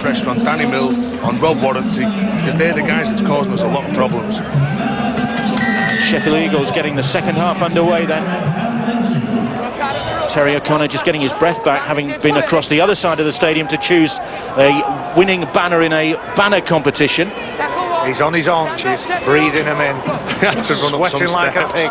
pressure on Danny Mills, on Rob Warranty, because they're the guys that's causing us a lot of problems. Sheffield Eagles getting the second half underway then. Terry O'Connor just getting his breath back, having been across the other side of the stadium to choose a winning banner in a banner competition. He's on his haunches, breathing them in. Had to run up some Sweating like steps. a pig.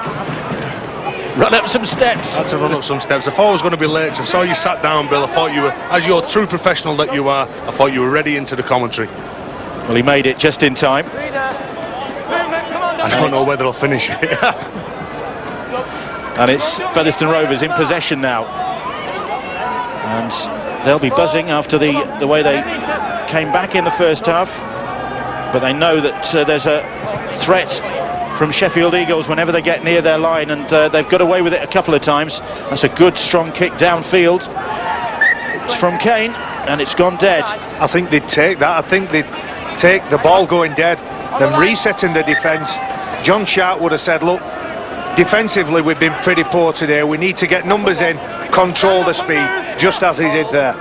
Run up some steps. Had to run up some steps. I thought I was going to be late. I saw you sat down, Bill. I thought you were, as your true professional that you are, I thought you were ready into the commentary. Well, he made it just in time. I don't know whether he'll finish it. And it's Featherstone Rovers in possession now. And they'll be buzzing after the way they came back in the first half. But they know that there's a threat from Sheffield Eagles whenever they get near their line, and they've got away with it a couple of times. That's a good strong kick downfield. It's from Kane, and it's gone dead. I think they'd take that. I think they'd take the ball going dead, then resetting the defence. John Sharp would have said, look, defensively we've been pretty poor today, we need to get numbers in, control the speed, just as he did there.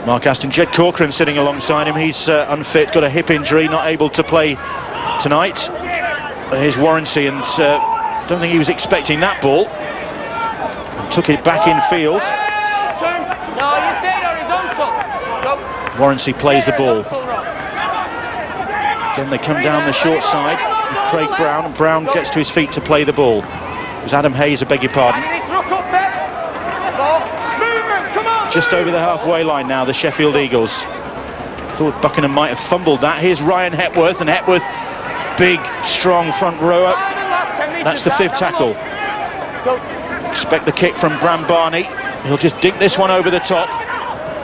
Mark Aston, Jed Corcoran sitting alongside him. He's unfit, got a hip injury, not able to play tonight. Here's Warranty, and don't think he was expecting that ball. Took it back in field. No, you stayed horizontal. Warranty plays the ball. Again, they come down the short side. Craig Brown, and Brown gets to his feet to play the ball. It was Adam Hayes, I beg your pardon. Just over the halfway line now, the Sheffield Eagles. Thought Buckingham might have fumbled that. Here's Ryan Hepworth, and Hepworth, big, strong front rower. That's the fifth tackle. Expect the kick from Bram Barney. He'll just dink this one over the top,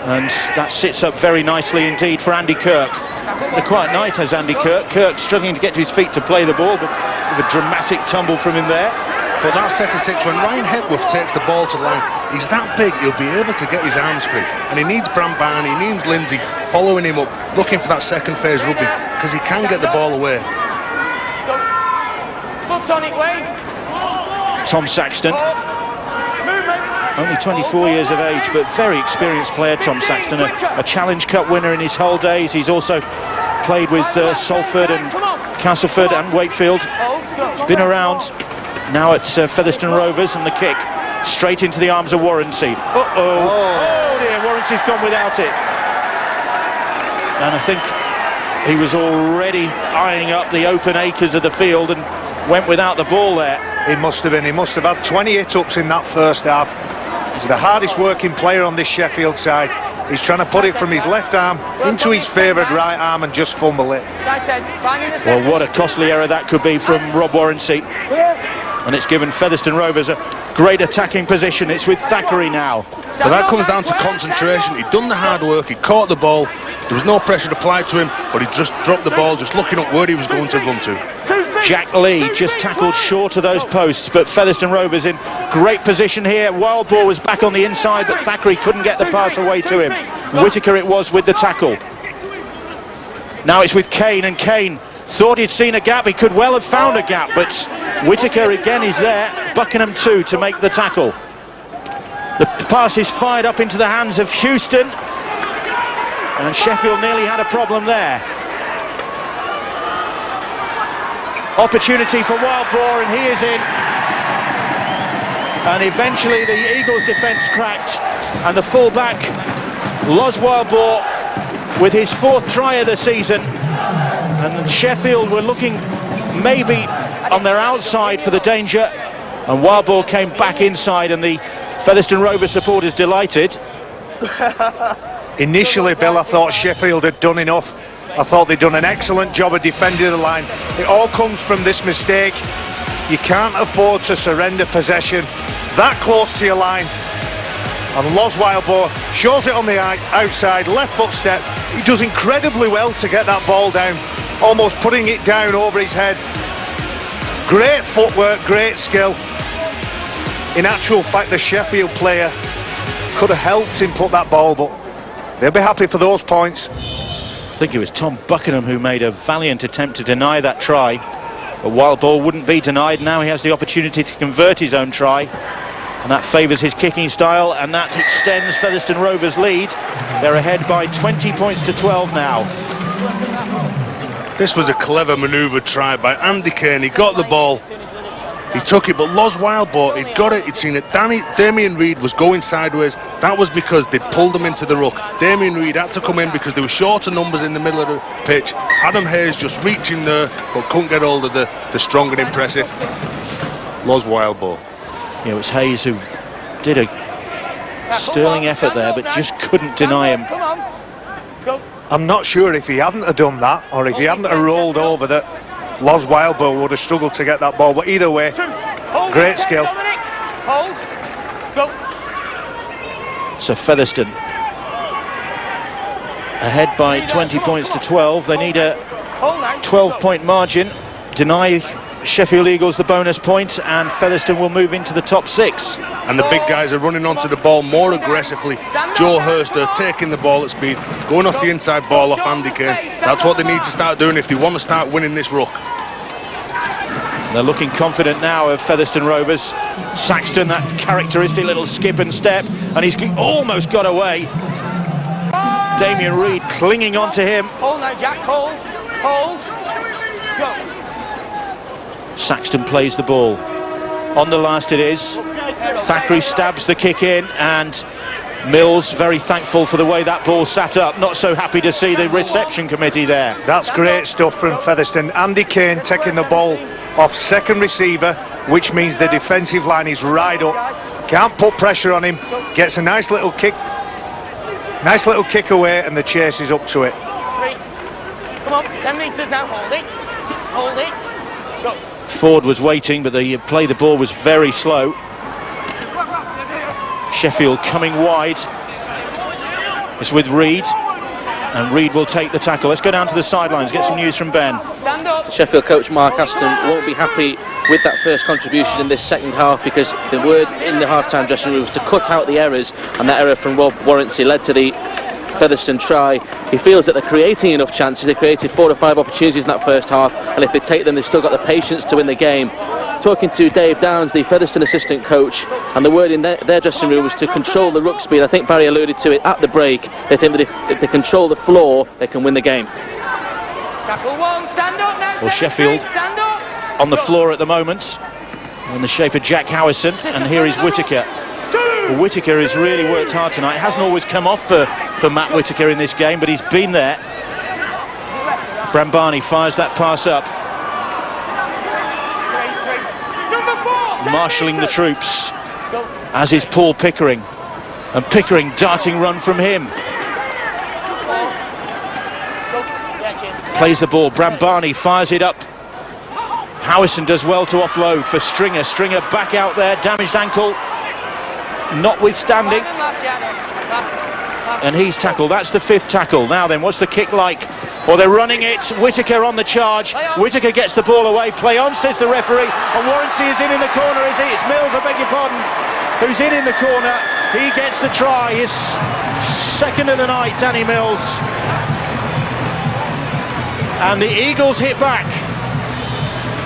and that sits up very nicely indeed for Andy Kirk. A quiet night has Andy Kirk. Kirk struggling to get to his feet to play the ball, but with a dramatic tumble from him there. But that set of six, when Ryan Hepworth takes the ball to the line, he's that big, he'll be able to get his arms free. And he needs Bram Barney, he needs Lindsay following him up, looking for that second phase rugby, because he can get the ball away. Foot on it, Wayne. Tom Saxton, only 24 years of age, but very experienced player. Tom Saxton, a Challenge Cup winner in his whole days. He's also played with Salford and Castleford and Wakefield. He's been around. Now it's Featherstone Rovers, and the kick straight into the arms of Warranty. Oh dear, Warranty's gone without it. And I think he was already eyeing up the open acres of the field and went without the ball there. He must have been. He must have had 20 hit-ups in that first half. He's the hardest working player on this Sheffield side. He's trying to put it from his left arm into his favoured right arm and just fumble it. Well, what a costly error that could be from Rob Warranty. And it's given Featherstone Rovers a great attacking position. It's with Thackeray now. But that comes down to concentration. He'd done the hard work, he caught the ball, there was no pressure applied to him, but he just dropped the ball, just looking up where he was going to run to. Jack Lee just tackled short of those posts, but Featherstone Rovers in great position here. Wild ball was back on the inside, but Thackeray couldn't get the pass away to him. Whittaker it was with the tackle. Now it's with Kane, and Kane thought he'd seen a gap. He could well have found a gap, but Whittaker again is there. Buckingham too to make the tackle. The pass is fired up into the hands of Houston, and Sheffield nearly had a problem there. Opportunity for Wild Boar, and he is in. And eventually the Eagles' defence cracked, and the full-back Los Wild Boar with his fourth try of the season. And Sheffield were looking maybe on their outside for the danger, and Wild Boar came back inside, and the Featherstone Rovers supporters delighted. Initially, Bill, I thought Sheffield had done enough. I thought they'd done an excellent job of defending the line. It all comes from this mistake. You can't afford to surrender possession that close to your line. And Los Wild Boar shows it on the outside, left foot step. He does incredibly well to get that ball down, almost putting it down over his head. Great footwork, great skill. In actual fact, the Sheffield player could have helped him put that ball, but they'll be happy for those points. I think it was Tom Buckingham who made a valiant attempt to deny that try, but Wild Boar wouldn't be denied. Now he has the opportunity to convert his own try. And that favours his kicking style, and that extends Featherstone Rovers' lead. They're ahead by 20 points to 12 now. This was a clever manoeuvre try by Andy Kane. He got the ball, he took it, but Loz Wildboar, he'd got it, he'd seen it. Damien Reid was going sideways. That was because they'd pulled him into the ruck. Damien Reid had to come in because there were shorter numbers in the middle of the pitch. Adam Hayes just reaching there, but couldn't get hold of the strong and impressive Loz Wildboar. You know, it's Hayes who did a sterling effort there, but just couldn't deny him. Come on. Go. I'm not sure if he hadn't have done that, or if he hadn't have rolled over, that Loz Wildboar would have struggled to get that ball. But either way, great skill. Hold. Go. So Featherstone ahead by 20 points to 12. They need a 12-point margin. Deny Sheffield Eagles the bonus point, and Featherstone will move into the top 6. And the big guys are running onto the ball more aggressively. Joe Hurst, they're taking the ball at speed, going off the inside ball off Andy Kane. That's what they need to start doing if they want to start winning this ruck. They're looking confident now of Featherstone Rovers. Saxton, that characteristic little skip and step, and he's almost got away. Damien Reid clinging onto him. Hold now, Jack. Hold. Hold. Go. Saxton plays the ball. On the last it is. Thackeray stabs the kick in, and Mills very thankful for the way that ball sat up. Not so happy to see the reception committee there. That's great stuff from Featherstone. Andy Kane taking the ball off second receiver, which means the defensive line is right up. Can't put pressure on him. Gets a nice little kick away, and the chase is up to it. 3. Come on, 10 metres now. Hold it. Hold it. Go. Ford was waiting, but the play the ball was very slow. Sheffield coming wide. It's with Reid, and Reid will take the tackle. Let's go down to the sidelines, get some news from Ben. Stand up. Sheffield coach Mark Aston won't be happy with that first contribution in this second half, because the word in the half-time dressing room was to cut out the errors, and that error from Rob Warranty led to the Featherstone try. He feels that they're creating enough chances. They created 4 or 5 opportunities in that first half, and if they take them, they've still got the patience to win the game. Talking to Dave Downs, the Featherstone assistant coach, and the word in their dressing room was to control the ruck speed. I think Barry alluded to it at the break. They think that if they control the floor, they can win the game. Tackle 1. Stand up now. Well, Sheffield Stand up. on the floor at the moment, in the shape of Jack Howison, and here is Whittaker. Well, Whittaker has really worked hard tonight. Hasn't always come off for Matt Whittaker in this game, but he's been there. Brambani fires that pass up, marshalling the troops, as is Paul Pickering, and Pickering darting run from him. Plays the ball, Brambani fires it up. Howison does well to offload for Stringer. Stringer back out there, damaged ankle notwithstanding, and he's tackled. That's the 5th tackle. Now then, what's the kick like? Well, they're running it. Whittaker on the charge. Whittaker gets the ball away. Play on, says the referee. And Warranty is in the corner, is he? It's Mills, I beg your pardon, who's in the corner. He gets the try. His second of the night, Danny Mills. And the Eagles hit back,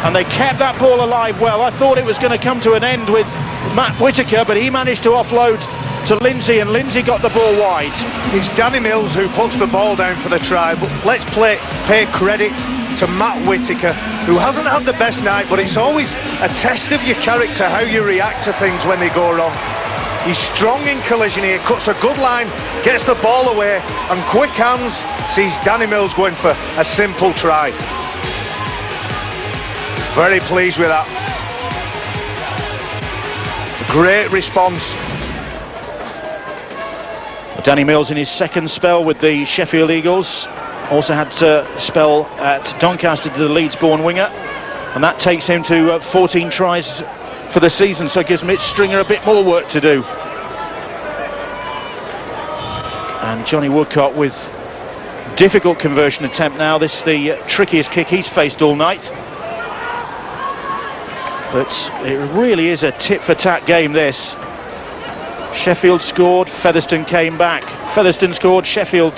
and they kept that ball alive well. I thought it was going to come to an end with Matt Whittaker, but he managed to offload to Lindsay, and Lindsay got the ball wide. It's Danny Mills who puts the ball down for the try, but let's pay credit to Matt Whittaker, who hasn't had the best night, but it's always a test of your character, how you react to things when they go wrong. He's strong in collision here, cuts a good line, gets the ball away, and quick hands sees Danny Mills going for a simple try. Very pleased with that. Great response. Danny Mills in his second spell with the Sheffield Eagles. Also had a spell at Doncaster to the Leeds-born winger, and that takes him to 14 tries for the season, so it gives Mitch Stringer a bit more work to do. And Johnny Woodcock with difficult conversion attempt now. This is the trickiest kick he's faced all night. But it really is a tit-for-tat game, this. Sheffield scored, Featherstone came back. Featherstone scored, Sheffield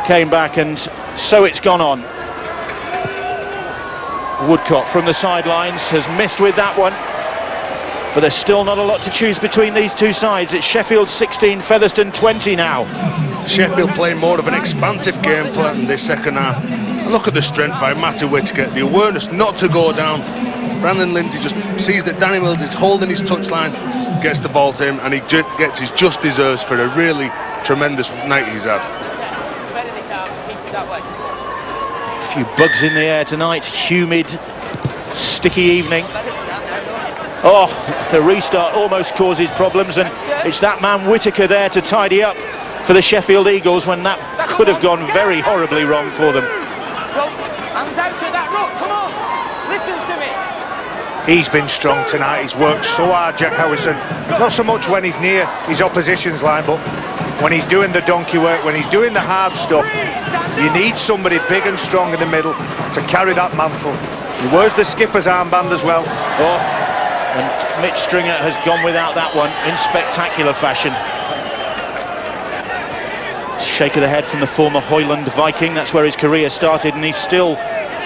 came back, and so it's gone on. Woodcock from the sidelines has missed with that one. but there's still not a lot to choose between these two sides. It's Sheffield 16, Featherstone 20 now. Sheffield playing more of an expansive game plan in this second half. And look at the strength by Matty Whittaker, the awareness not to go down. Brandon Lindsay just sees that Danny Mills is holding his touchline, gets the ball to him, and he gets his just deserves for a really tremendous night he's had. A few bugs in the air tonight, humid, sticky evening. Oh, the restart almost causes problems, and it's that man Whittaker there to tidy up for the Sheffield Eagles when that could have gone very horribly wrong for them. Hands out to that ruck, come on! Listen to me! He's been strong tonight, he's worked so hard, Jack Howison. Not so much when he's near his opposition's line, but when he's doing the donkey work, when he's doing the hard stuff, you need somebody big and strong in the middle to carry that mantle. He wears the skipper's armband as well. Oh, and Mitch Stringer has gone without that one in spectacular fashion. Shake of the head from the former Hoyland Viking, that's where his career started, and he still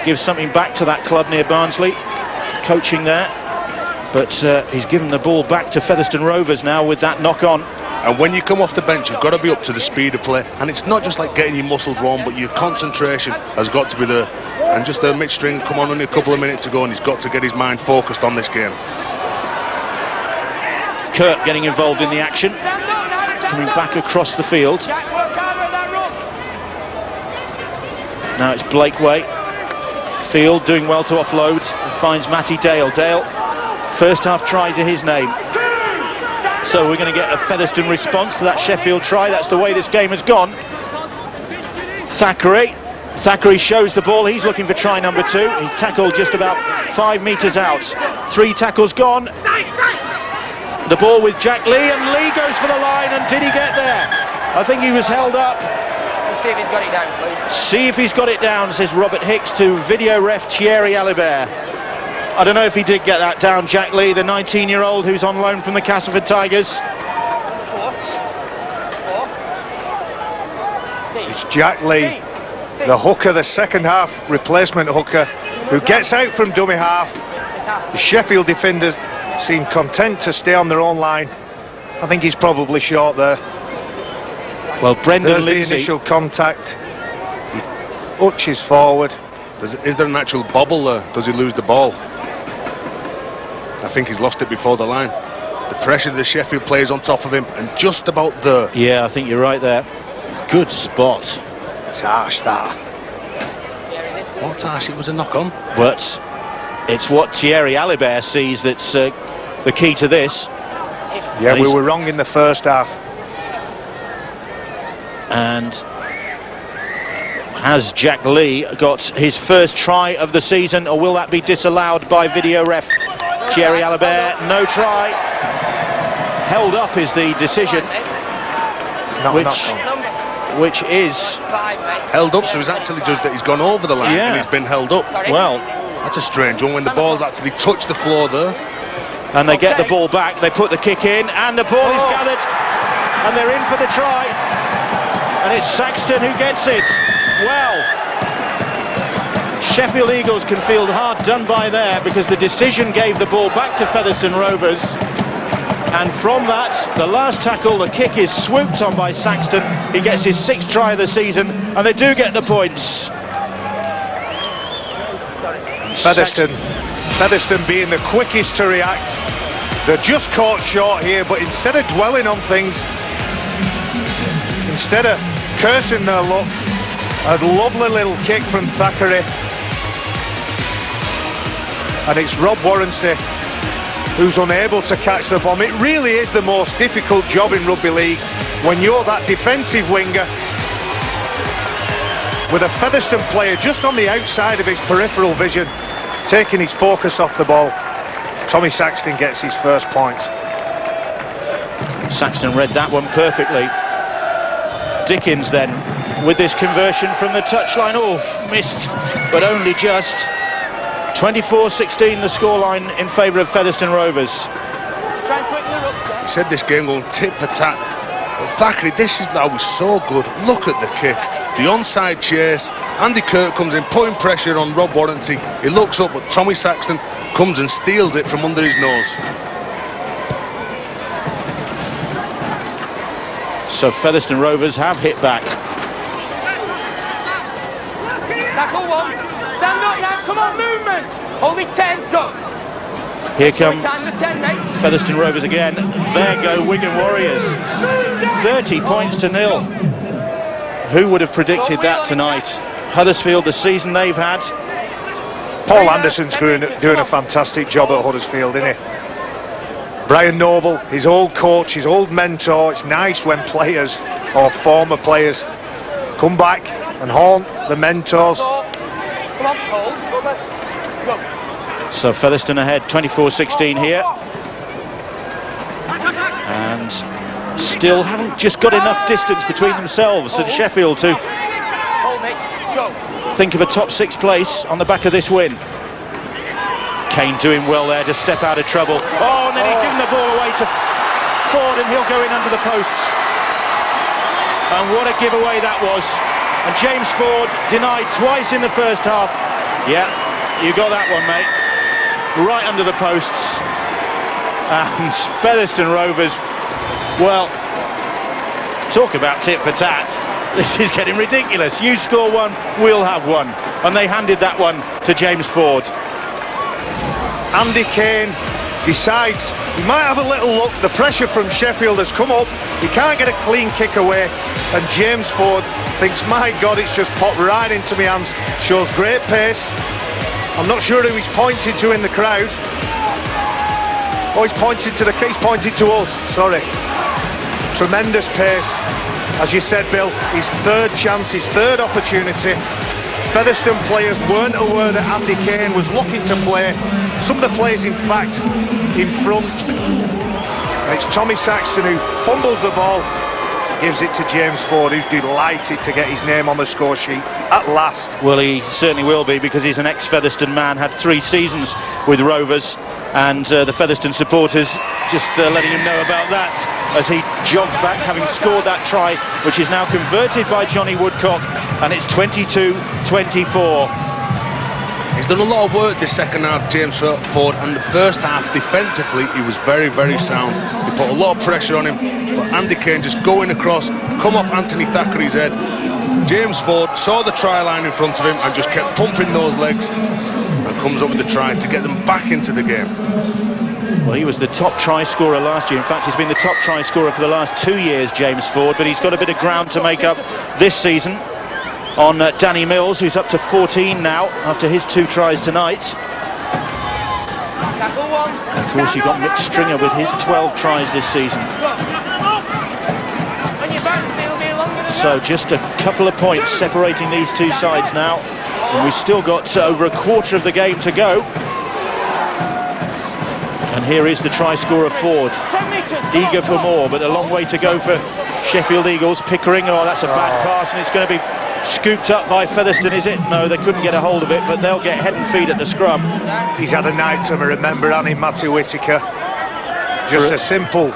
gives something back to that club near Barnsley, coaching there. But he's given the ball back to Featherstone Rovers now with that knock-on. And when you come off the bench, you've got to be up to the speed of play, and it's not just like getting your muscles warm, but your concentration has got to be there. And just Mitch Stringer come on, only a couple of minutes to go, and he's got to get his mind focused on this game. Kurt getting involved in the action, coming back across the field. Now it's Blakeway. Field doing well to offload and finds Matty Dale. Dale, first half try to his name. So we're going to get a Featherstone response to that Sheffield try. That's the way this game has gone. Thackeray shows the ball. He's looking for try number 2. He tackled just about 5 metres out. 3 tackles gone. The ball with Jack Lee, and Lee goes for the line, and did he get there? I think he was held up. See if he's got it down, please. See if he's got it down, says Robert Hicks to video ref Thierry Alibert. I don't know if he did get that down, Jack Lee, the 19-year-old who's on loan from the Castleford Tigers. It's Jack Lee, the hooker, the second half replacement hooker, who gets out from dummy half. The Sheffield defenders seem content to stay on their own line. I think he's probably short there. Well, Brendan There's Lindsay. the initial contact. He arches forward. Is there an actual bobble there? Does he lose the ball? I think he's lost it before the line. The pressure the Sheffield players on top of him, and just about there. Yeah, I think you're right there. Good spot. It's harsh, that. What's harsh? It was a knock-on. But it's what Thierry Alibert sees that's the key to this. Yeah, we were wrong in the first half. And has Jack Lee got his first try of the season, or will that be disallowed by video ref Thierry Alibert? No try. Held up is the decision, which is held up, so he's actually judged that he's gone over the line, Yeah. and he's been held up. well, That's a strange one, when the ball's actually touched the floor there. and they get the ball back, they put the kick in, and the ball is gathered, and they're in for the try, and it's Saxton who gets it. Well, Sheffield Eagles can feel hard done by there, because the decision gave the ball back to Featherstone Rovers, and from that, the last tackle, the kick is swooped on by Saxton. He gets his 6th try of the season, and they do get the points. Featherstone being the quickest to react. They're just caught short here, but instead of dwelling on things, instead of cursing their luck, a lovely little kick from Thackeray. And it's Rob Warrancy who's unable to catch the bomb. It really is the most difficult job in rugby league when you're that defensive winger with a Featherstone player just on the outside of his peripheral vision, taking his focus off the ball. Tommy Saxton gets his first points. Saxton read that one perfectly. Dickens then with this conversion from the touchline. Oh, missed, but only just. 24-16 the scoreline in favour of Featherstone Rovers. Try and quicken the rucks, He said this game going tit for tat. But Thackeray, this is now so good. Look at the kick, the onside chase. Andy Kirk comes in, putting pressure on Rob Warranty. He looks up, but Tommy Saxton comes and steals it from under his nose. So Featherstone Rovers have hit back. Tackle one. Stand up now. Come on, movement. Hold this 10. Go. Here come Time the 10, mate. Featherstone Rovers again. There go Wigan Warriors. 30 points to 0. Who would have predicted that tonight? Huddersfield, the season they've had. Paul Anderson's doing a fantastic job at Huddersfield, isn't he? Brian Noble, his old coach, his old mentor. It's nice when players or former players come back and haunt the mentors. Come on, hold. Go back. Go. So Featherstone ahead, 24-16 here. And still haven't just got enough distance between themselves and Sheffield to Hold, Mitch. Go. think of a top 6 place on the back of this win. Kane doing well there to step out of trouble. Oh, and then he's given the ball away to Ford, and he'll go in under the posts. And what a giveaway that was. And James Ford denied twice in the first half. Yeah, you got that one, mate. Right under the posts. And Featherstone Rovers, well, talk about tit for tat. This is getting ridiculous. You score one, we'll have one. And they handed that one to James Ford. Andy Kane decides he might have a little look. The pressure from Sheffield has come up. He can't get a clean kick away. And James Ford thinks, my God, it's just popped right into my hands. Shows great pace. I'm not sure who he's pointing to in the crowd. Oh, he's pointed to us, sorry. Tremendous pace. As you said, Bill, his third chance, his third opportunity. Featherstone players weren't aware that Andy Kane was looking to play. Some of the players, in fact, in front. And it's Tommy Saxton who fumbles the ball, gives it to James Ford, who's delighted to get his name on the score sheet at last. Well, he certainly will be, because he's an ex-Featherstone man, had 3 seasons with Rovers, and the Featherstone supporters just letting him know about that as he jogged back, having scored that try, which is now converted by Johnny Woodcock, and it's 22-24. He's done a lot of work this second half, James Ford, and the first half defensively he was very, very sound. He put a lot of pressure on him, but Andy Kane just going across, come off Anthony Thackeray's head. James Ford saw the try line in front of him and just kept pumping those legs, and comes up with the try to get them back into the game. Well, he was the top try scorer last year. In fact, he's been the top try scorer for the last 2 years, James Ford, but he's got a bit of ground to make up this season on Danny Mills, who's up to 14 now after his 2 tries tonight. And of course, you've got Mick Stringer with his 12 tries this season. So just a couple of points separating these 2 sides now, and we've still got over a quarter of the game to go. And here is the try scorer Ford, eager for more, but a long way to go for Sheffield Eagles. Pickering, oh, that's a bad pass, and it's going to be scooped up by Featherstone, is it? No, they couldn't get a hold of it, but they'll get head and feet at the scrum. He's had a night to remember, hasn't he, Matthew Whitaker? Just a simple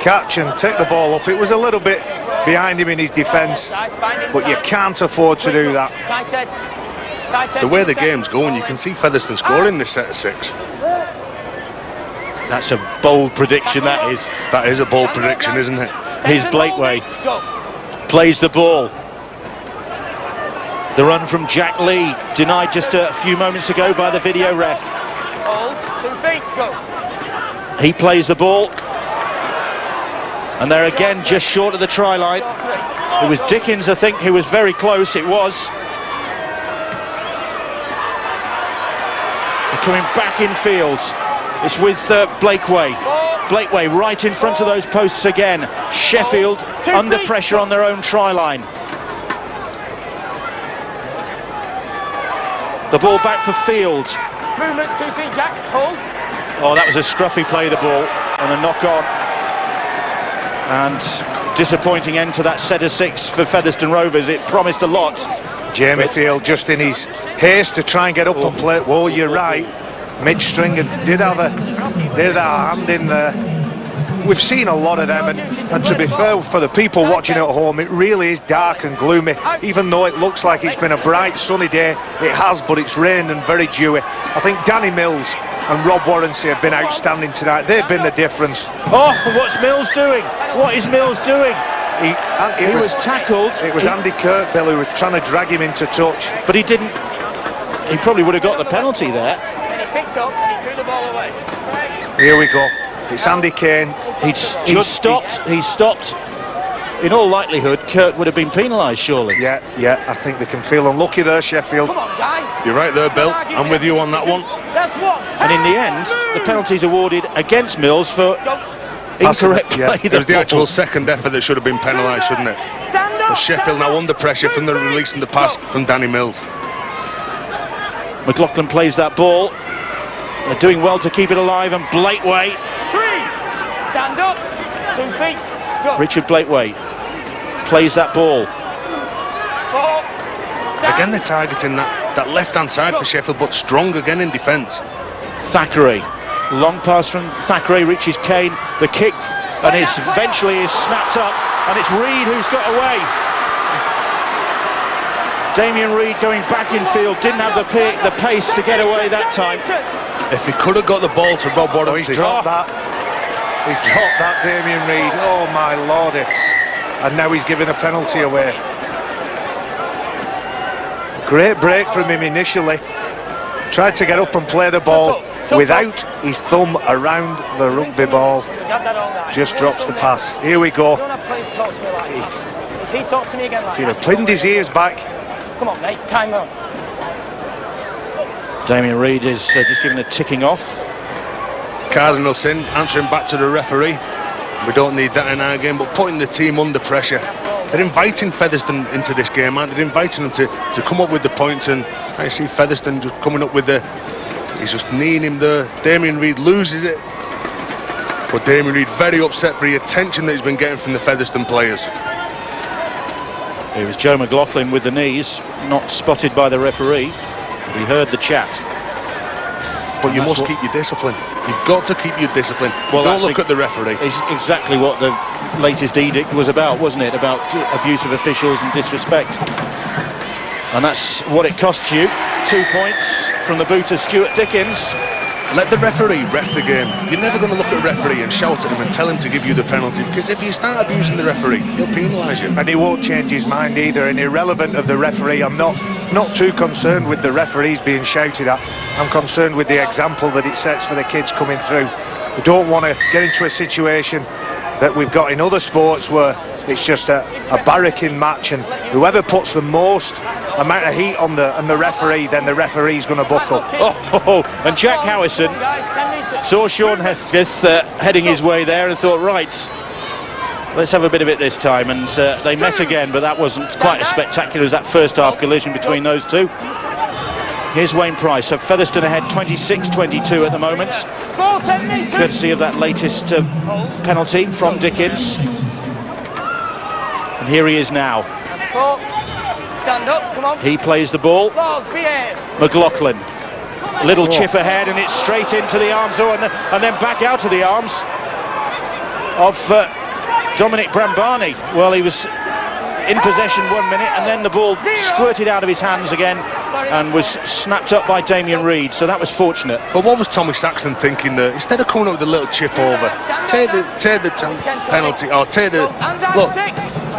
catch and take the ball up. It was a little bit behind him in his defence, but you can't afford to do that. The way the game's going, you can see Featherstone scoring this set of 6. That's a bold prediction, that is. That is a bold prediction, isn't it? Here's Blakeway, plays the ball. The run from Jack Lee, denied just a few moments ago by the video ref. Hold, 2 feet, go. He plays the ball. And they're again just short of the try line. It was Dickens, I think, who was very close. It was. They're coming back in field. It's with Blakeway. Blakeway right in front of those posts again. Sheffield under pressure on their own try line. The ball back for Field. Movement, 2 feet, Jack. Hold. Oh, that was a scruffy play, the ball, and a knock on. And disappointing end to that set of 6 for Featherstone Rovers. It promised a lot. Jamie Field, just in his haste to try and get up and play. Well, you're right. Mitch Stringer did have a hand in there. We've seen a lot of them, and to be fair, for the people watching at home, it really is dark and gloomy. Even though it looks like it's been a bright sunny day, it has, but it's rained and very dewy. I think Danny Mills and Rob Warrancy have been outstanding tonight. They've been the difference. Oh, what's Mills doing? What is Mills doing? He was tackled. It was Andy Kirk, Bill, who was trying to drag him into touch. But he didn't. He probably would have got the penalty there. And he picked up and he threw the ball away. Here we go. It's Andy Kane. He's stopped. In all likelihood, Kirk would have been penalised, surely. Yeah, I think they can feel unlucky there, Sheffield. Come on, guys. You're right there, Bill. I'm with you on that one. That's one. And in the end, the penalty's awarded against Mills for incorrect play. It was the actual second effort that should have been penalised, shouldn't it? Stand up. But Sheffield now under pressure from the release and the pass from Danny Mills. McLaughlin plays that ball. They're doing well to keep it alive, and Blakeway. 3. Stand up. 2 feet. Go. Richard Blakeway plays that ball. 4. Stand. Again, they're targeting that left-hand side for Sheffield, but strong again in defence. Thackeray. Long pass from Thackeray reaches Kane. The kick, and it's eventually is snapped up, and it's Reid who's got away. Damien Reid going back in field, didn't have the pace to get away that time. If he could have got the ball to Rob Warrington. He's dropped that. He's dropped that, Damien Reid. Oh my lordy. And now he's giving a penalty away. Great break from him initially. Tried to get up and play the ball without his thumb around the rugby ball. Just drops the pass. Here we go. Don't have players talk to me like that. If he talks to me again like He'd have that. pinned his ears back. Come on, mate. Time on. Damien Reid is just giving a ticking off. Cardinal sin, answering back to the referee. We don't need that in our game, but putting the team under pressure. They're inviting Featherstone into this game, aren't they? They're inviting them to come up with the points, and I see Featherstone just coming up with he's just kneeing him there. Damien Reid loses it. But Damien Reid very upset for the attention that he's been getting from the Featherstone players. It was Joe McLaughlin with the knees, not spotted by the referee. We heard the chat. But you must keep your discipline. You've got to keep your discipline. Well, don't look at the referee. It's exactly what the latest edict was about, wasn't it? About abuse of officials and disrespect. And that's what it cost you. 2 points from the boot of Stuart Dickens. Let the referee ref the game. You're never going to look at the referee and shout at him and tell him to give you the penalty, because if you start abusing the referee, he'll penalise you. And he won't change his mind either. And irrelevant of the referee, I'm not too concerned with the referees being shouted at. I'm concerned with the example that it sets for the kids coming through. We don't want to get into a situation that we've got in other sports where it's just a barracking match, and whoever puts the most amount of heat on the referee, then the referee's going to buckle. And Jack Howison saw Sean Hesketh heading his way there and thought, right, let's have a bit of it this time. And they met again, but that wasn't quite as spectacular as that first half collision between those two. Here's Wayne Price. So Featherstone ahead 26-22 at the moment, courtesy of that latest penalty from Dickens. And here he is now. Stand up, come on. He plays the ball. Balls, behave. McLaughlin. A little chip ahead, and it's straight into the arms, and then back out of the arms of Dominic Brambani. Well, he was in possession 1 minute, and then the ball squirted out of his hands again and was snapped up by Damien Reid, so that was fortunate. But what was Tommy Saxton thinking there? Instead of coming up with a little chip over, tear the penalty, or tear the... Look,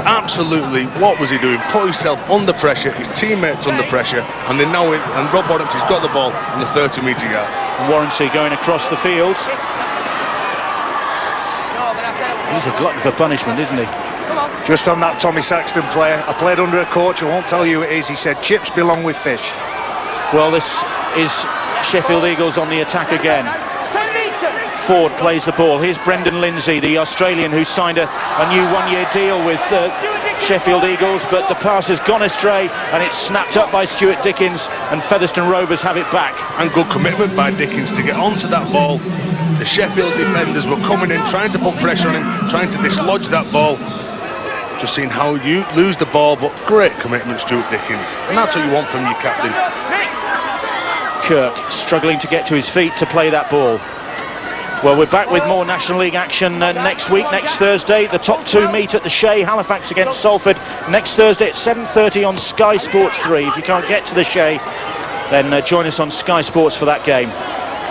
absolutely, what was he doing? Put himself under pressure, his teammates under pressure, and then now and Rob Warrington's got the ball on the 30-metre yard. And Warranty going across the field. He's a glutton for punishment, isn't he? Just on that Tommy Saxton player, I played under a coach, I won't tell you who it is, he said chips belong with fish. Well, this is Sheffield Eagles on the attack again. Ford plays the ball. Here's Brendan Lindsay, the Australian who signed a new one-year deal with Sheffield Eagles, but the pass has gone astray and it's snapped up by Stuart Dickens, and Featherstone Rovers have it back. And good commitment by Dickens to get onto that ball. The Sheffield defenders were coming in, trying to put pressure on him, trying to dislodge that ball. Just seeing how you lose the ball, but great commitment, Stuart Dickens. And that's what you want from your captain. Kirk struggling to get to his feet to play that ball. Well, we're back with more National League action next week, next Thursday. The top two meet at the Shea, Halifax against Salford, next Thursday at 7:30 on Sky Sports 3. If you can't get to the Shea, then join us on Sky Sports for that game.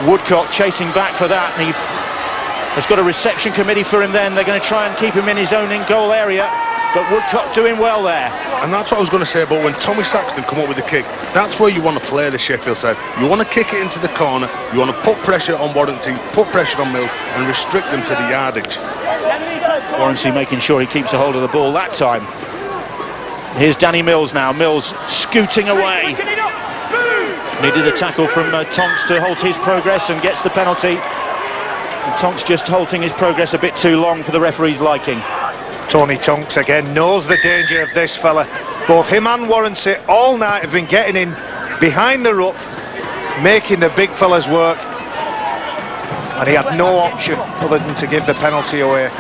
Woodcock chasing back for that, and has got a reception committee for him then. They're going to try and keep him in his own in-goal area. but Woodcock doing well there. And that's what I was going to say about when Tommy Saxton come up with the kick. That's where you want to play the Sheffield side. You want to kick it into the corner, you want to put pressure on Warrington, put pressure on Mills and restrict them to the yardage. Warrington making sure he keeps a hold of the ball that time. Here's Danny Mills now. Mills scooting away. Needed a tackle from Tonks to halt his progress and gets the penalty. And Tonks just halting his progress a bit too long for the referee's liking. Tony Tonks again knows the danger of this fella. Both him and Warrington all night have been getting in behind the ruck, making the big fellas work. And he had no option other than to give the penalty away.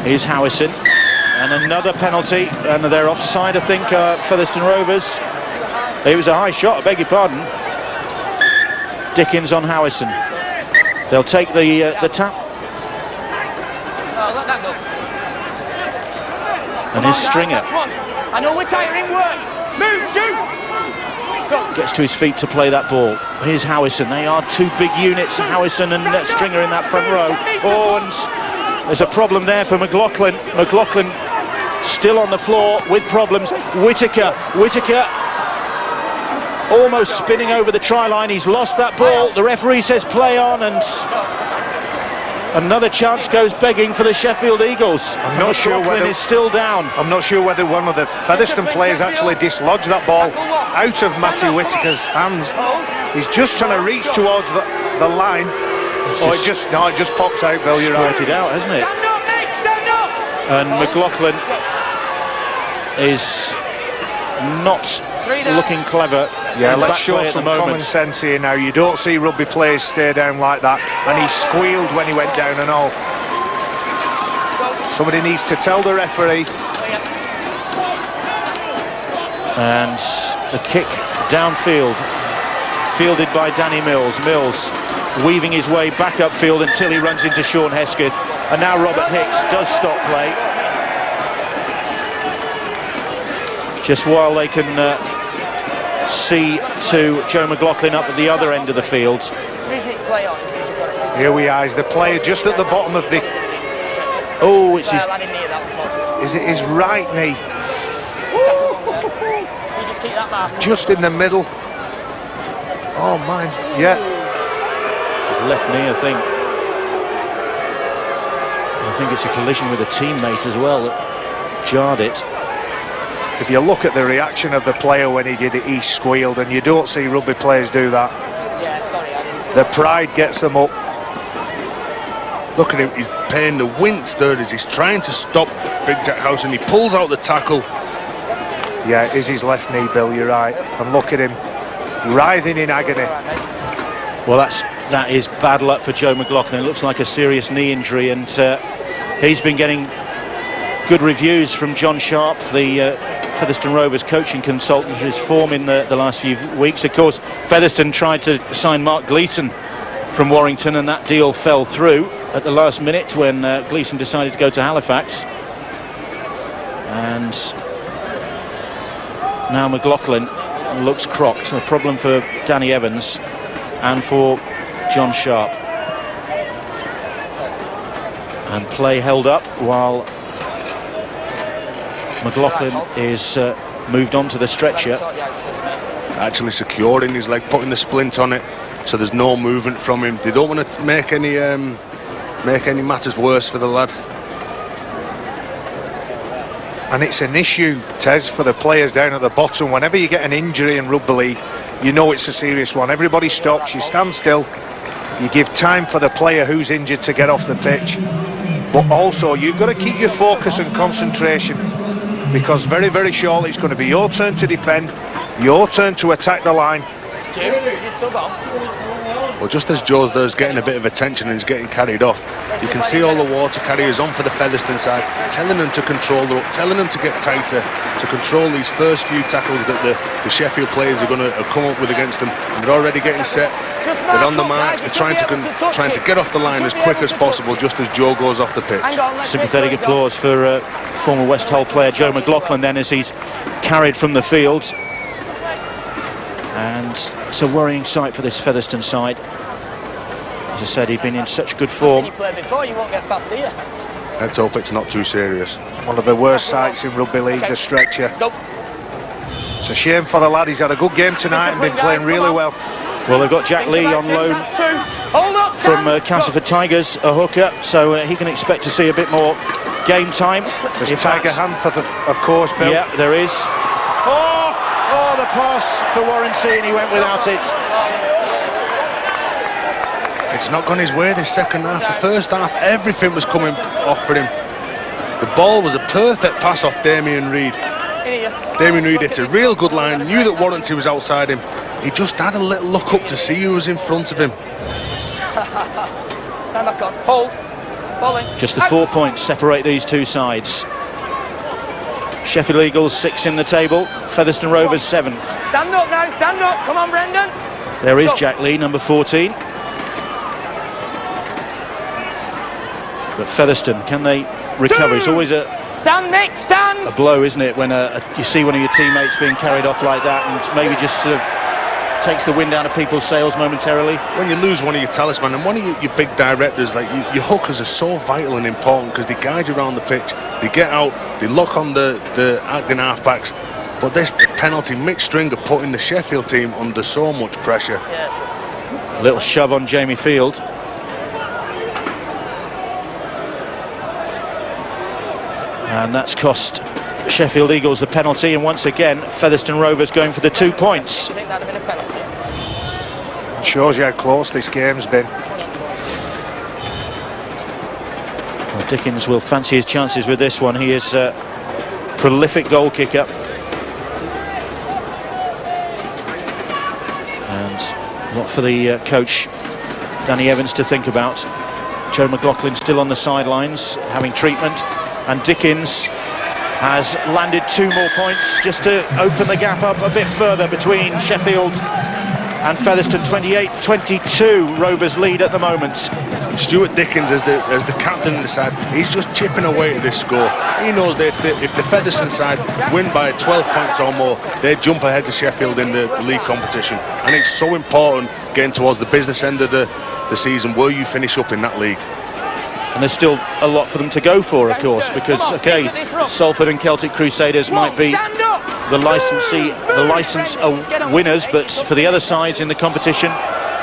Here's Howison, and another penalty, and they're offside, I think, Featherstone Rovers. It was a high shot, I beg your pardon. Dickens on Howison. They'll take the tap. Let that go. And his Stringer I know we're tiring, work. Move, shoot. gets to his feet to play that ball. Here's Howison. They are two big units, Howison and Stringer in that front row. Oh, and there's a problem there for McLaughlin. McLaughlin still on the floor with problems. Whittaker almost spinning over the try line. He's lost that ball. The referee says play on, and another chance goes begging for the Sheffield Eagles. I'm not sure whether is still down. I'm not sure whether one of the Featherstone players actually dislodged that ball out of Matty Whittaker's hands. He's just trying to reach towards the line. It just pops out, Bill. You're right. Squirted out, hasn't it? And McLaughlin is not looking clever. Yeah, in let's back show play at some the moment. common sense here now. You don't see rugby players stay down like that, and he squealed when he went down and all. Somebody needs to tell the referee. And the kick downfield, fielded by Danny Mills. Mills weaving his way back upfield until he runs into Sean Hesketh. And now Robert Hicks does stop play. Just while they can see to Joe McLaughlin up at the other end of the field. Here we are, is the player just at the bottom of the... Oh, it's his... Is it his right knee? Just in the middle. Oh, mine. Yeah. It's his left knee, I think. I think it's a collision with a teammate as well that jarred it. If you look at the reaction of the player when he did it, he squealed, and you don't see rugby players do that. The pride gets them up. Look at him, he's paying the wince there as he's trying to stop Big Jack House, and he pulls out the tackle. Yeah, it is his left knee, Bill, you're right. And look at him, writhing in agony. Well, that is bad luck for Joe McLaughlin. It looks like a serious knee injury, and he's been getting good reviews from John Sharp, the Featherstone Rovers coaching consultant, his form in the last few weeks. Of course, Featherstone tried to sign Mark Gleeson from Warrington, and that deal fell through at the last minute when Gleeson decided to go to Halifax. And now McLaughlin looks crocked. A problem for Danny Evans and for John Sharp. And play held up while McLaughlin is moved on to the stretcher. Actually securing his leg, putting the splint on it, so there's no movement from him. They don't want to make any matters worse for the lad. And it's an issue, Tez, for the players down at the bottom. Whenever you get an injury in rugby league, you know it's a serious one. Everybody stops, you stand still, you give time for the player who's injured to get off the pitch. But also, you've got to keep your focus and concentration, because very, very shortly it's going to be your turn to defend, your turn to attack the line. Well, just as Joe's there's getting a bit of attention and he's getting carried off, you can see all the water carriers on for the Featherstone side, telling them to control the ruck, telling them to get tighter, to control these first few tackles that the Sheffield players are going to come up with against them. And they're already getting set, they're on the marks, they're trying to get off the line as quick as possible just as Joe goes off the pitch. Sympathetic applause for former West Hull player Joe McLaughlin then as he's carried from the field. And it's a worrying sight for this Featherstone side. As I said, he'd been in such good Last form. you played before, you won't get past here. Let's hope it's not too serious. One of the worst sights in rugby league, the stretcher. Go. It's a shame for the lad. He's had a good game tonight and been playing really well. Well, they've got Jack Lee on loan Hold up, from Castleford Tigers, a hooker, so he can expect to see a bit more game time. There's In Tiger fact, hand, of course, Bill. Yeah, there is. Oh, the pass for Warranty, and he went without it. It's not gone his way this second half. The first half, everything was coming off for him. The ball was a perfect pass off Damien Reid. Damien Reid hit a real good line, knew that Warranty was outside him. He just had a little look up to see who was in front of him. Stand back on. Hold. Bowling. Just the 4 points separate these two sides. Sheffield Eagles 6 in the table, Featherstone Rovers 7th. Stand up now, stand up. Come on, Brendan. There is Jack Lee, number 14. But Featherstone, can they recover? It's always a Stand, Nick, stand. blow, isn't it, when you see one of your teammates being carried off like that and maybe just sort of takes the wind out of people's sails momentarily. When you lose one of your talisman and one of your big directors, like your hookers are so vital and important because they guide you around the pitch, they get out, they lock on the acting halfbacks. But this penalty, Mick Stringer putting the Sheffield team under so much pressure. A little shove on Jamie Field. And that's cost Sheffield Eagles the penalty, and once again Featherstone Rovers going for the 2 points. Do you think that'd have been a penalty? Shows you how close this game's been. Well, Dickens will fancy his chances with this one. He is a prolific goal kicker. And a lot for the coach Danny Evans to think about. Joe McLaughlin still on the sidelines having treatment, and Dickens has landed 2 more points just to open the gap up a bit further between Sheffield and Featherstone. 28-22 Rovers lead at the moment. Stuart Dickens as the captain of the side, he's just chipping away at this score. He knows that if the Featherstone side win by 12 points or more, they jump ahead of Sheffield in the league competition, and it's so important getting towards the business end of the season where you finish up in that league. And there's still a lot for them to go for, of course, because, okay, Salford and Celtic Crusaders might be the license winners, but for the other sides in the competition,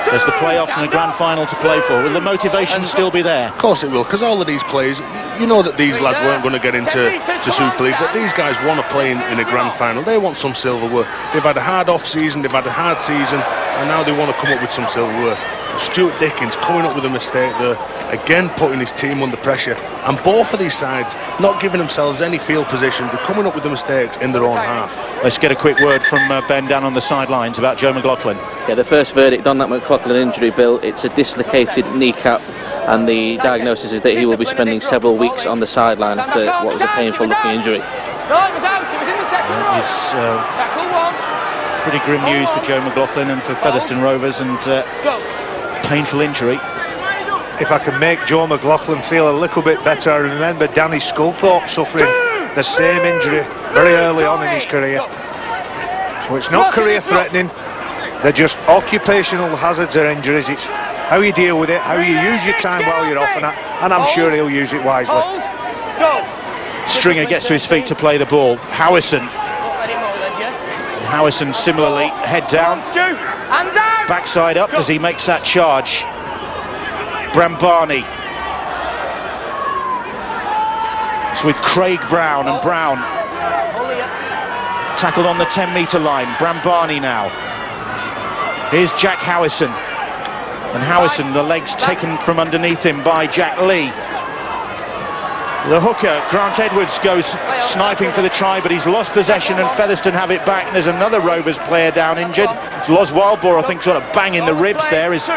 there's the playoffs and the grand final to play for. Will the motivation still be there? Of course it will, because all of these players, you know that these lads weren't going to get into Super League, but these guys want to play in a grand final. They want some silverware. They've had a hard off season, they've had a hard season, and now they want to come up with some silverware. Stuart Dickens coming up with a mistake there, again putting his team under pressure, and both of these sides not giving themselves any field position. They're coming up with the mistakes in their own half. Let's get a quick word from Ben down on the sidelines about Joe McLaughlin. Yeah, the first verdict on that McLaughlin injury, Bill, it's a dislocated kneecap, and the diagnosis is that he will be spending several weeks on the sideline after what was a painful looking injury. No, it was out. It was in the second row. It's Tackle one. pretty grim news for Joe McLaughlin and for Featherstone Rovers, and painful injury. If I can make Joe McLaughlin feel a little bit better, I remember Danny Sculthorpe suffering the same injury very early on in his career. So it's not career threatening, they're just occupational hazards or injuries. It's how you deal with it, how you use your time while you're off, and I'm sure he'll use it wisely. Hold. Go. Stringer gets to his feet to play the ball. Howison. Don't let him hold it, yeah? Howison similarly, head down, Stu, hands out. backside up as he makes that charge. Brambani. It's with Craig Brown, and Brown Hold it. tackled on the 10-metre line. Brambani now. Here's Jack Howison, and Howison, the legs taken from underneath him by Jack Lee. The hooker, Grant Edwards, goes sniping for the try, but he's lost possession, and Featherstone have it back. And there's another Rovers player down injured. Loz Wildborough, I think, sort of bang in the ribs there as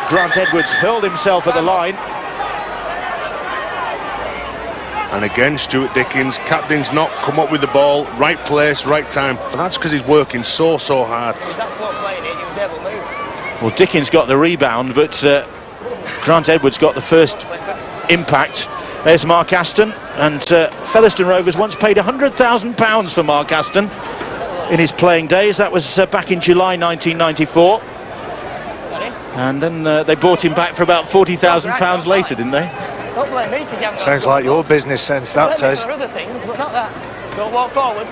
Grant Edwards hurled himself at the line. And again, Stuart Dickens, captain's not come up with the ball, right place, right time, but that's because he's working so hard. He was that slow playing it, he was able to move. Well, Dickens got the rebound, but Grant Edwards got the first impact. There's Mark Aston, and Featherstone Rovers once paid £100,000 for Mark Aston in his playing days. That was back in July 1994. And then they bought him back for about £40,000 later, didn't they? Don't blame me because you haven't got Sounds like your business sense, that, Blame me Tez. for other things, but not that. Don't walk forward.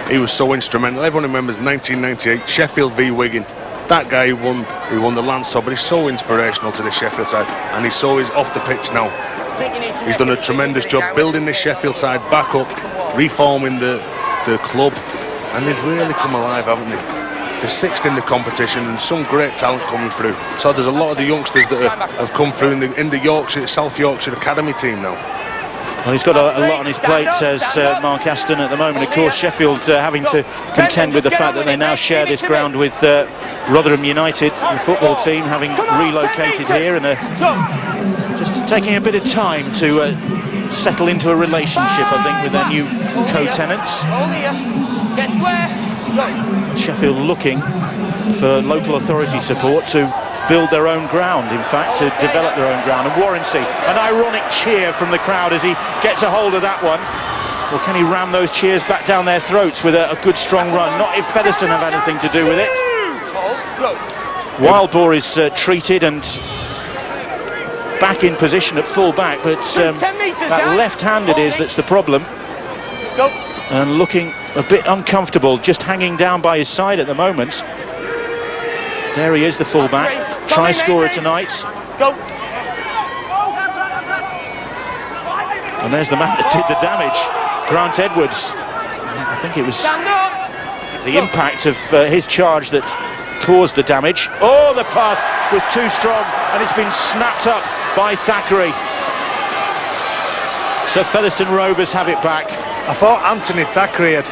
He was so instrumental. Everyone remembers 1998 Sheffield v Wigan. That guy who won the Lance Top, but he's so inspirational to the Sheffield side, and he's so off the pitch now. He's done a tremendous job building this Sheffield side back up, reforming the club, and they've really come alive, haven't they? They're sixth in the competition, and some great talent coming through. So there's a lot of the youngsters that have come through in the Yorkshire, South Yorkshire Academy team now. Well, he's got a lot on his plate, says Mark Aston at the moment. Of course, Sheffield having to contend with the fact that they now share this ground with Rotherham United, the football team, having relocated here, and just taking a bit of time to settle into a relationship, I think, with their new co-tenants. Sheffield looking for local authority support to build their own ground, in fact, to develop their own ground. And Warrensey, an ironic cheer from the crowd as he gets a hold of that one. Or can he ram those cheers back down their throats with a good strong run? Not if Featherstone have anything to do with it. Wildboar is treated and back in position at full back, but that left-handed is that's the problem. And looking a bit uncomfortable, just hanging down by his side at the moment. There he is, the fullback. Try scorer tonight. And there's the man that did the damage, Grant Edwards. I think it was the impact of his charge that caused the damage. Oh, the pass was too strong, and it's been snapped up by Thackeray. So Featherstone Rovers have it back. I thought Anthony Thackeray had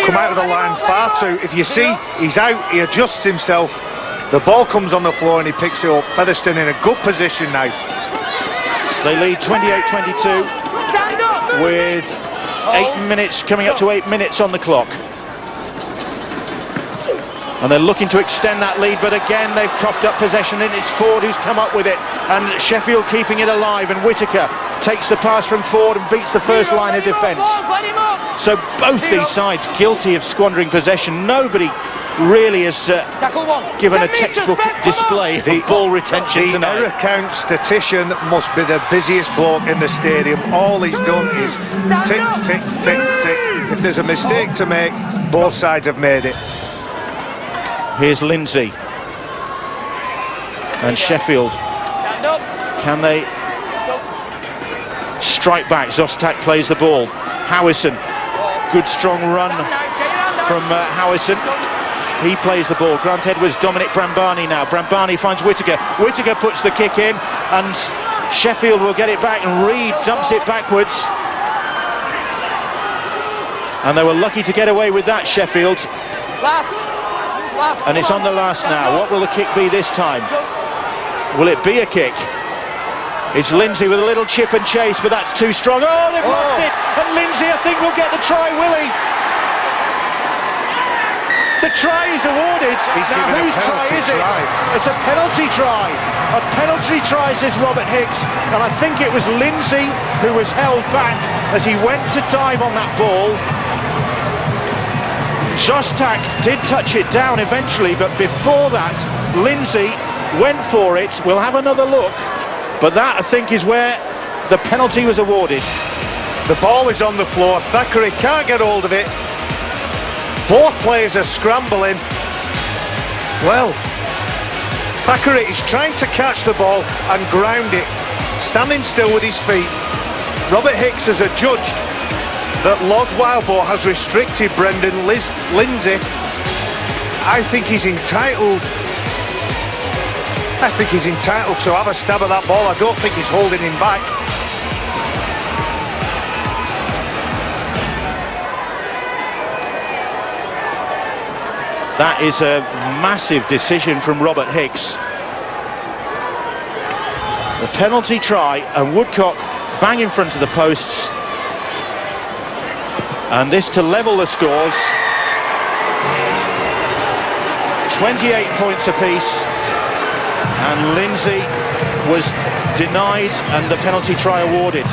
come out of the line far too. If you see, he's out, he adjusts himself. The ball comes on the floor and he picks it up. Featherstone in a good position now. They lead 28-22 with 8 minutes, coming up to 8 minutes on the clock. And they're looking to extend that lead, but again they've coughed up possession, and it's Ford who's come up with it, and Sheffield keeping it alive, and Whittaker takes the pass from Ford and beats the first line of defence. So both these sides guilty of squandering possession. Nobody really has given a textbook display of ball retention tonight. The account statistician must be the busiest bloke in the stadium. All he's done is tick, tick, tick, tick. If there's a mistake to make, both sides have made it. Here's Lindsay. And Sheffield. Can they strike back? Zostak plays the ball. Howison. Good strong run from Howison. He plays the ball. Grant Edwards, Dominic Brambani now. Brambani finds Whittaker. Whittaker puts the kick in, and Sheffield will get it back, and Reed dumps it backwards. And they were lucky to get away with that, Sheffield. And it's on the last now. What will the kick be this time? Will it be a kick? It's Lindsay with a little chip and chase, but that's too strong. Oh, they've lost it! And Lindsay, I think, will get the try, will he? The try is awarded. Now, whose try is it? It's a penalty try. A penalty try, says Robert Hicks. And I think it was Lindsay who was held back as he went to dive on that ball. Zostak did touch it down eventually, but before that, Lindsay went for it. We'll have another look. But that, I think, is where the penalty was awarded. The ball is on the floor. Thackeray can't get hold of it. Both players are scrambling. Well, Thackeray is trying to catch the ball and ground it, standing still with his feet. Robert Hicks has adjudged that Loz Wildboar has restricted Brendan Lindsay. I think he's entitled to have a stab at that ball. I don't think he's holding him back. That is a massive decision from Robert Hicks. The penalty try, and Woodcock bang in front of the posts. And this to level the scores. 28 points apiece. And Lindsay was denied and the penalty try awarded.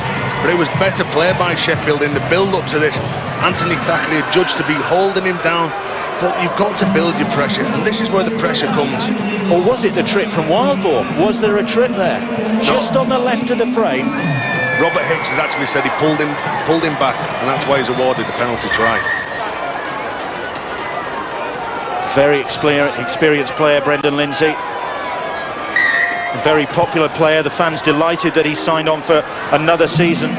But it was better play by Sheffield in the build-up to this. Anthony Thackeray judged to be holding him down, but you've got to build your pressure, and this is where the pressure comes. Or was it the trip from Wildboar? Was there a trip there? Just on the left of the frame. Robert Hicks has actually said he pulled him back, and that's why he's awarded the penalty try. Very experienced player, Brendan Lindsay. A very popular player. The fans delighted that he signed on for another season.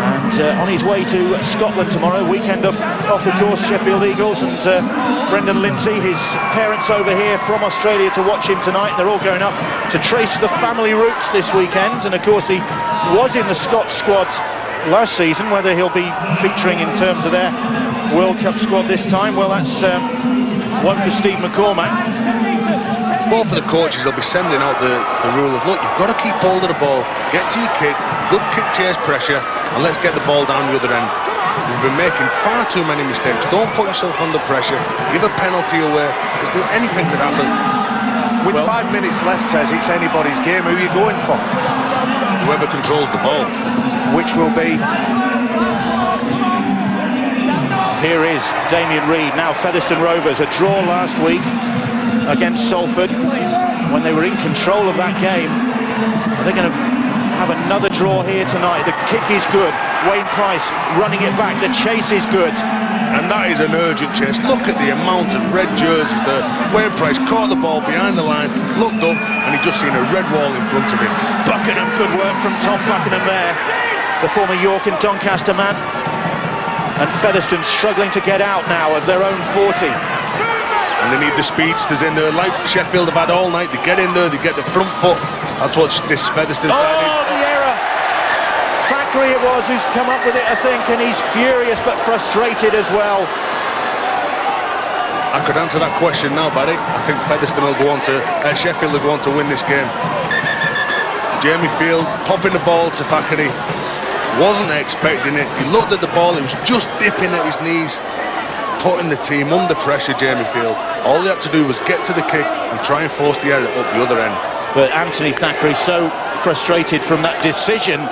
And on his way to Scotland tomorrow, weekend off of course, Sheffield Eagles, and Brendan Lindsay, his parents over here from Australia to watch him tonight. They're all going up to trace the family roots this weekend, and of course he was in the Scots squad last season. Whether he'll be featuring in terms of their World Cup squad this time, well, that's one for Steve McCormack. Well, for the coaches, they'll be sending out the rule of, look, you've got to keep hold of the ball, get to your kick, good kick chase pressure, and let's get the ball down the other end. You've been making far too many mistakes. Don't put yourself under pressure. Give a penalty away. Is there anything could happen? With 5 minutes left, Tez, it's anybody's game. Who are you going for? Whoever controls the ball. Which will be... Here is Damien Reid. Now Featherstone Rovers, a draw last week against Salford when they were in control of that game. Are they going to have another draw here tonight? The kick is good. Wayne Price running it back. The chase is good. And that is an urgent chase. Look at the amount of red jerseys there. Wayne Price caught the ball behind the line, looked up, and he just seen a red wall in front of him. Buckingham, good work from Tom Buckingham there, the former York and Doncaster man. And Featherstone struggling to get out now of their own 40. And they need the speedsters in there, like Sheffield have had all night. They get in there, they get the front foot. That's what this Featherstone side is. Oh, the error! Thackeray it was who's come up with it, I think, and he's furious but frustrated as well. I could answer that question now, Barry. I think Featherstone will go on to, Sheffield will go on to win this game. Jamie Field popping the ball to Thackeray. Wasn't expecting it. He looked at the ball, it was just dipping at his knees. Putting the team under pressure, Jamie Field. All he had to do was get to the kick and try and force the error up the other end. But Anthony Thackeray so frustrated from that decision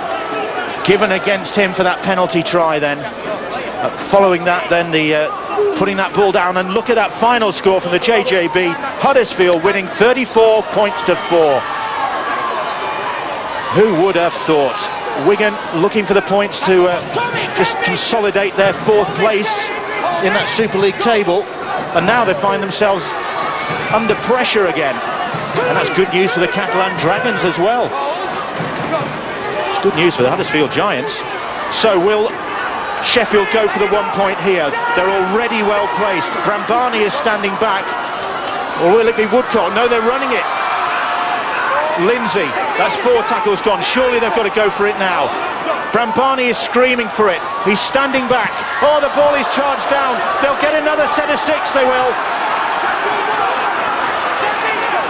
given against him for that penalty try then. Following that then, the putting that ball down, and look at that final score from the JJB. Huddersfield winning 34 points to 4. Who would have thought? Wigan looking for the points to just consolidate their 4th place in that Super League table, and now they find themselves under pressure again, and that's good news for the Catalan Dragons as well. It's good news for the Huddersfield Giants. So will Sheffield go for the 1 point here? They're already well placed. Brambani is standing back, or will it be Woodcock? No, they're running it. Lindsay, that's 4 tackles gone. Surely they've got to go for it now. Brambani is screaming for it. He's standing back. Oh, the ball is charged down. They'll get another set of 6, they will.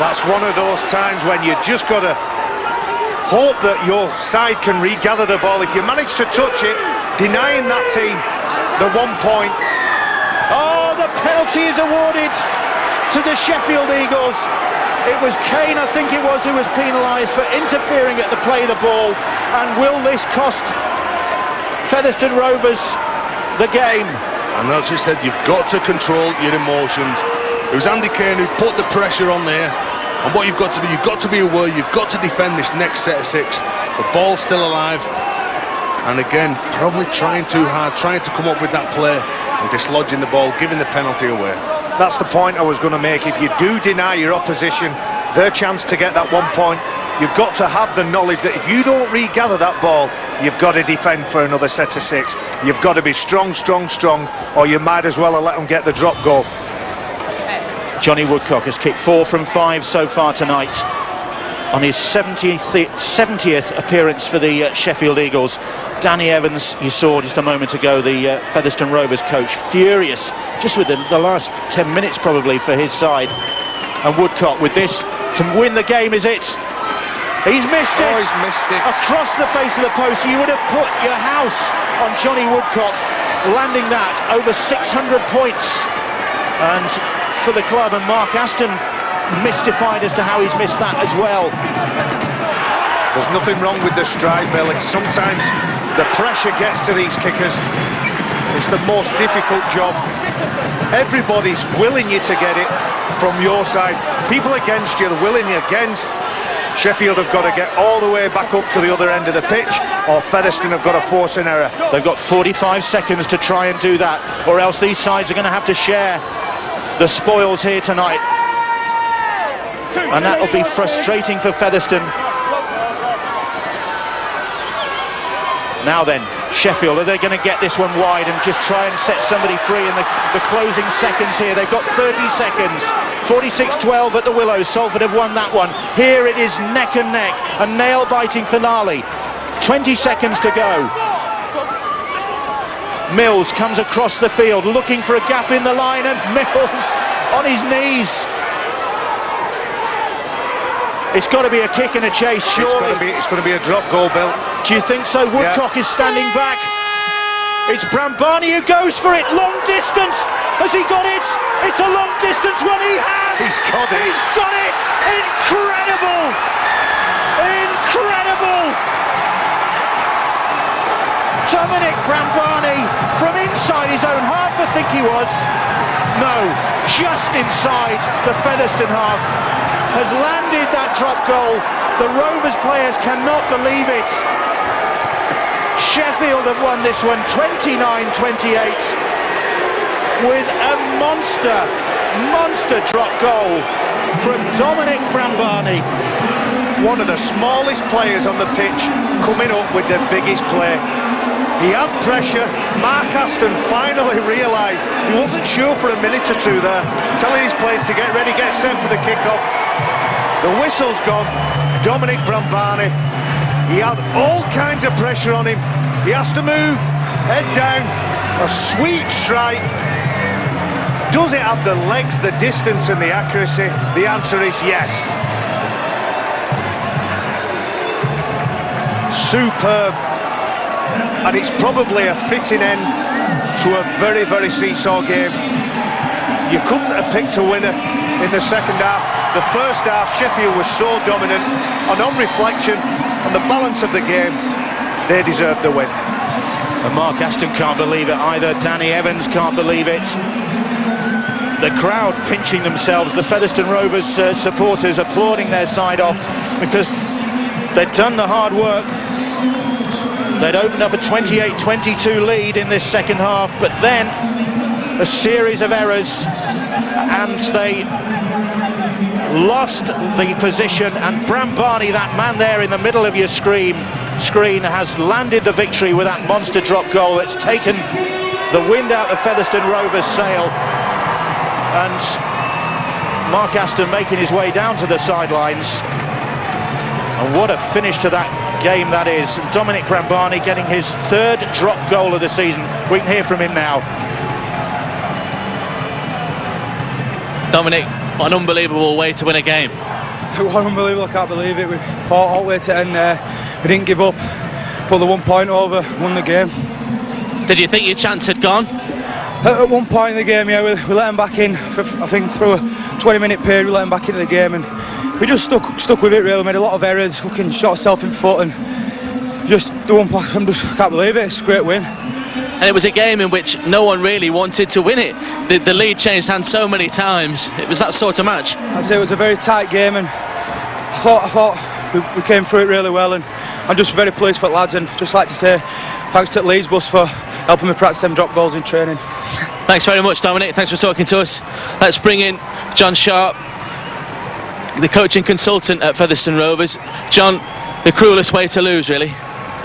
That's one of those times when you just got to hope that your side can regather the ball. If you manage to touch it, denying that team the 1 point. Oh, the penalty is awarded to the Sheffield Eagles. It was Kane, I think it was, who was penalised for interfering at the play of the ball. And will this cost Featherstone Rovers the game? And as we said, you've got to control your emotions. It was Andy Kane who put the pressure on there. And what you've got to do, you've got to be aware, you've got to defend this next set of 6. The ball's still alive. And again, probably trying too hard, trying to come up with that play and dislodging the ball, giving the penalty away. That's the point I was going to make. If you do deny your opposition their chance to get that 1 point, you've got to have the knowledge that if you don't regather that ball, you've got to defend for another set of 6. You've got to be strong, or you might as well have let them get the drop goal. Johnny Woodcock has kicked 4 from 5 so far tonight on his 70th appearance for the Sheffield Eagles. Danny Evans, you saw just a moment ago, the Featherstone Rovers coach, furious just with the last 10 minutes probably for his side. And Woodcock with this to win the game, is it? He's missed it! Oh, he's missed it. Across the face of the post. You would have put your house on Johnny Woodcock landing that over 600 points. And for the club, and Mark Aston mystified as to how he's missed that as well. There's nothing wrong with the stride, Bill. It's sometimes the pressure gets to these kickers It's the most difficult job. Everybody's willing you to get it from your side. People against you, they're willing you against. Sheffield have got to get all the way back up to the other end of the pitch, or Featherstone have got to force an error. They've got 45 seconds to try and do that, or else these sides are going to have to share the spoils here tonight. And that will be frustrating for Featherstone. Now then, Sheffield, are they going to get this one wide and just try and set somebody free in the closing seconds here? They've got 30 seconds. 46-12 at the Willows. Salford have won that one. Here it is neck and neck, a nail-biting finale. 20 seconds to go. Mills comes across the field looking for a gap in the line, and Mills on his knees. It's got to be a kick and a chase, surely. It's going to be a drop goal, Bill. Do you think so? Woodcock is standing back. It's Brambani who goes for it. Long distance. Has he got it? It's a long distance run. He has. He's got it. He's got it. Incredible. Incredible. Dominic Brambani from inside his own half, I think he was. No, just inside the Featherstone half. Has landed that drop goal. The Rovers players cannot believe it. Sheffield have won this one 29-28 with a monster drop goal from Dominic Brambani. One of the smallest players on the pitch coming up with the biggest play. He had pressure. Mark Aston finally realised, he wasn't sure for a minute or two there, telling his players to get ready, get set for the kick-off. The whistle's gone. Dominic Brambani, he had all kinds of pressure on him. He has to move, head down, a sweet strike. Does it have the legs, the distance and the accuracy? The answer is yes. Superb. And it's probably a fitting end to a very, very seesaw game. You couldn't have picked a winner in the second half. The first half, Sheffield was so dominant, and on reflection, on the balance of the game, they deserved the win. And Mark Aston can't believe it either. Danny Evans can't believe it. The crowd pinching themselves. The Featherstone Rovers supporters applauding their side off because they'd done the hard work. They'd opened up a 28-22 lead in this second half, but then a series of errors, and they lost the position, and Brambani, that man there in the middle of your screen, has landed the victory with that monster drop goal that's taken the wind out of Featherstone Rovers' sail. And Mark Aston making his way down to the sidelines. And what a finish to that game that is. Dominic Brambani getting his third drop goal of the season. We can hear from him now. Dominic, what an unbelievable way to win a game. It was unbelievable, I can't believe it. We fought all the way to end there. We didn't give up, put the 1 point over, won the game. Did you think your chance had gone? At one point in the game, yeah, we let them back in. I think through a 20-minute period, we let them back into the game, and we just stuck with it. Really made a lot of errors, fucking shot ourselves in foot, and just the 1 point. I can't believe it. It's a great win. And it was a game in which no one really wanted to win it. The lead changed hands so many times. It was that sort of match. I'd say it was a very tight game, and I thought we came through it really well, and I'm just very pleased for the lads, and just like to say thanks to Leeds Bus for helping me practice them drop goals in training. Thanks very much, Dominic. Thanks for talking to us. Let's bring in John Sharp, the coaching consultant at Featherstone Rovers. John, the cruelest way to lose, really.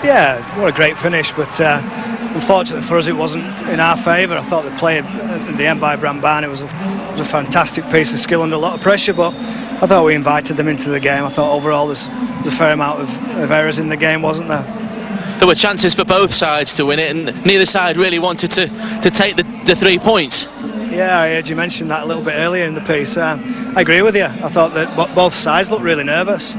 Yeah, what a great finish, but unfortunately for us it wasn't in our favour. I thought the play at the end by Brambani was a fantastic piece of skill under a lot of pressure, but I thought we invited them into the game. I thought overall there's a fair amount of errors in the game, wasn't there? There were chances for both sides to win it, and neither side really wanted to take the 3 points. Yeah, I heard you mention that a little bit earlier in the piece. I agree with you. I thought that both sides looked really nervous.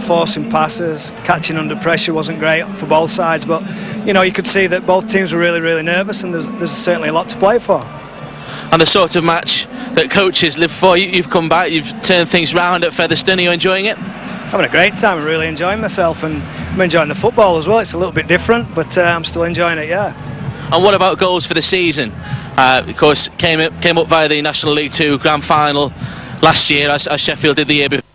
Forcing passes, catching under pressure wasn't great for both sides, but you know, you could see that both teams were really, really nervous, and there's certainly a lot to play for. And the sort of match that coaches live for. You've come back, you've turned things round at Featherstone. Are you enjoying it? Having a great time. I'm really enjoying myself, and I'm enjoying the football as well. It's a little bit different, but I'm still enjoying it, yeah. And what about goals for the season? Of course, came up via the National League 2 Grand Final last year, as Sheffield did the year before.